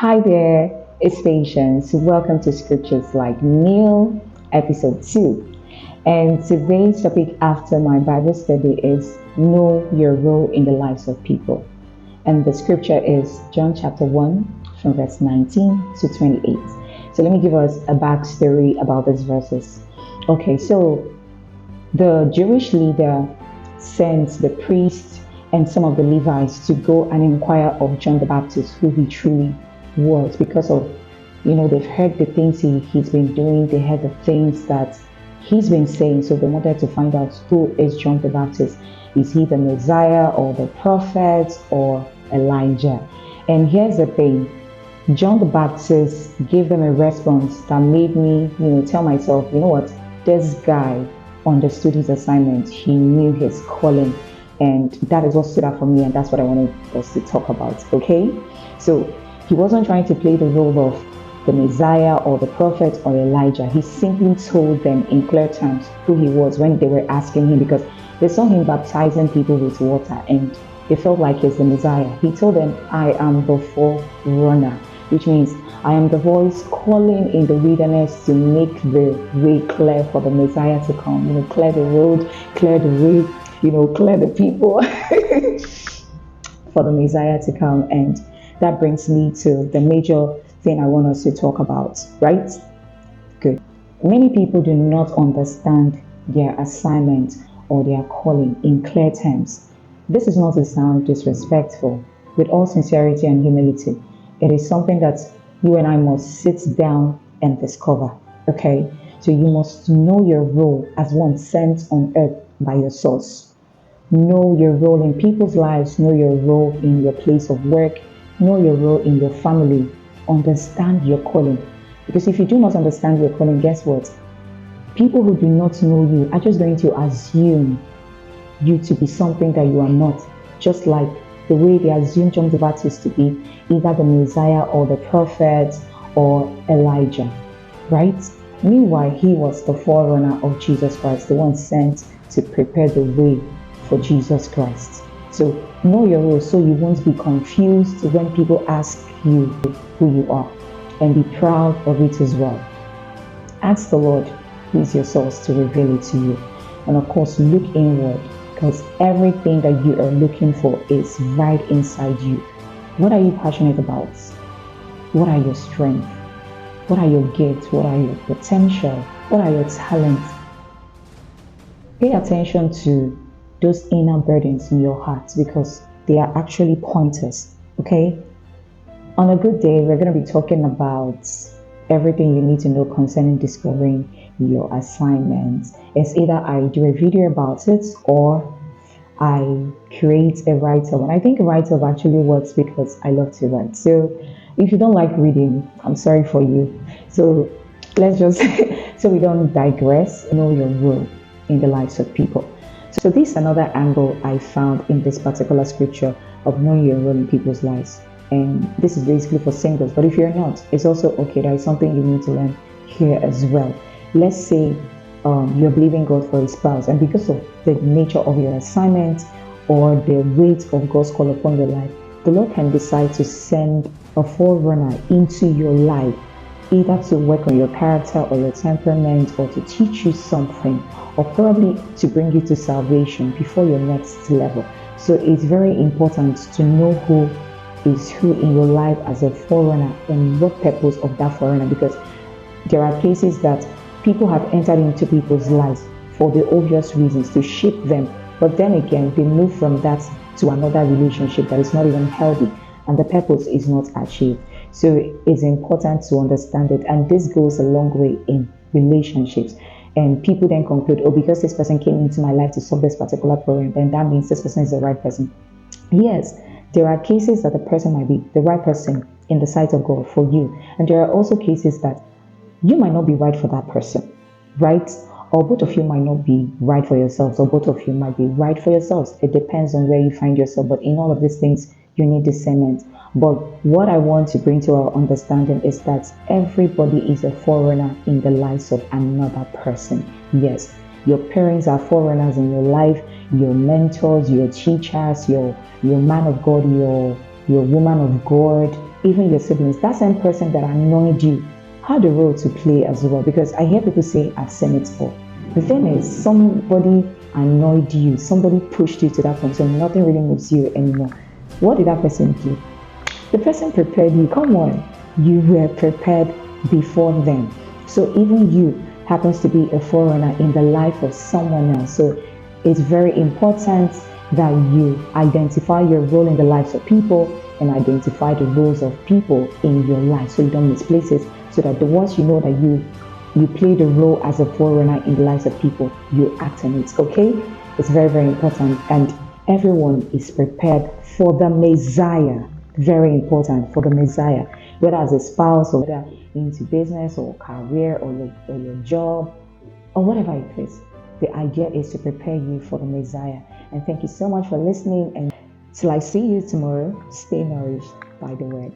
Hi there, it's Patience. Welcome to Scriptures Like Meal, episode 2. And today's topic after my Bible study is Know Your Role in the Lives of People. And the scripture is John chapter 1 from verse 19 to 28. So let me give us a backstory about these verses. Okay, so the Jewish leader sent the priest and some of the Levites to go and inquire of John the Baptist who he truly was because of, they've heard the things he's been doing, they heard the things that he's been saying. So they wanted to find out, who is John the Baptist? Is he the Messiah or the prophet or Elijah? And here's the thing. John the Baptist gave them a response that made me, tell myself, what? This guy understood his assignment. He knew his calling. And that is what stood out for me. And that's what I wanted us to talk about. Okay? So he wasn't trying to play the role of the Messiah or the prophet or Elijah. He simply told them in clear terms who he was when they were asking him, because they saw him baptizing people with water and they felt like he's the Messiah. He told them, I am the forerunner, which means I am the voice calling in the wilderness to make the way clear for the Messiah to come. Clear the road, clear the way, clear the people for the Messiah to come. And that brings me to the major thing I want us to talk about, right? Good. Many people do not understand their assignment or their calling in clear terms. This is not to sound disrespectful. With all sincerity and humility, it is something that you and I must sit down and discover, okay? So you must know your role as one sent on earth by your source. Know your role in people's lives, know your role in your place of work, know your role in your family, understand your calling. Because if you do not understand your calling, guess what? People who do not know you are just going to assume you to be something that you are not, just like the way they assumed John the Baptist to be either the Messiah or the prophet or Elijah, right? Meanwhile, he was the forerunner of Jesus Christ, the one sent to prepare the way for Jesus Christ. So know your role so you won't be confused when people ask you who you are, and be proud of it as well. Ask the Lord, who is your source, to reveal it to you. And of course, look inward, because everything that you are looking for is right inside you. What are you passionate about? What are your strengths? What are your gifts? What are your potential? What are your talents? Pay attention to those inner burdens in your heart, because they are actually pointers, okay? On a good day, we're going to be talking about everything you need to know concerning discovering your assignment. It's either I do a video about it or I create a write-up. And I think a write-up actually works because I love to write. So if you don't like reading, I'm sorry for you. So let's just, so we don't digress, know your role in the lives of people. So this is another angle I found in this particular scripture of knowing your role in people's lives. And this is basically for singles, but if you're not, it's also okay. There is something you need to learn here as well. Let's say you're believing God for a spouse, and because of the nature of your assignment or the weight of God's call upon your life, the Lord can decide to send a forerunner into your life, either to work on your character or your temperament, or to teach you something, or probably to bring you to salvation before your next level. So it's very important to know who is who in your life as a forerunner and what purpose of that forerunner, because there are cases that people have entered into people's lives for the obvious reasons to shape them, but then again they move from that to another relationship that is not even healthy and the purpose is not achieved. So it's important to understand it, and this goes a long way in relationships. And people then conclude, oh, because this person came into my life to solve this particular problem, then that means this person is the right person. Yes, there are cases that the person might be the right person in the sight of God for you. And there are also cases that you might not be right for that person, right? Or both of you might not be right for yourselves, or both of you might be right for yourselves. It depends on where you find yourself. But in all of these things, you need discernment. But what I want to bring to our understanding is that everybody is a forerunner in the lives of another person. Yes, your parents are forerunners in your life, your mentors, your teachers, your man of God, your woman of God, even your siblings, that same person that annoyed you had a role to play as well. Because I hear people say, I've seen it all. The thing is, somebody annoyed you, somebody pushed you to that point, so nothing really moves you anymore. What did that person do? The person prepared you. Come on, you were prepared before them. So even you happens to be a forerunner in the life of someone else. So it's very important that you identify your role in the lives of people and identify the roles of people in your life so you don't misplace it, so that the ones you know that you play the role as a forerunner in the lives of people, you act on it. Okay, it's very, very important, and everyone is prepared for the Messiah. Very important, for the Messiah, whether as a spouse or whether into business or career or your job or whatever it is. The idea is to prepare you for the Messiah. And thank you so much for listening. And till I see you tomorrow, stay nourished by the word.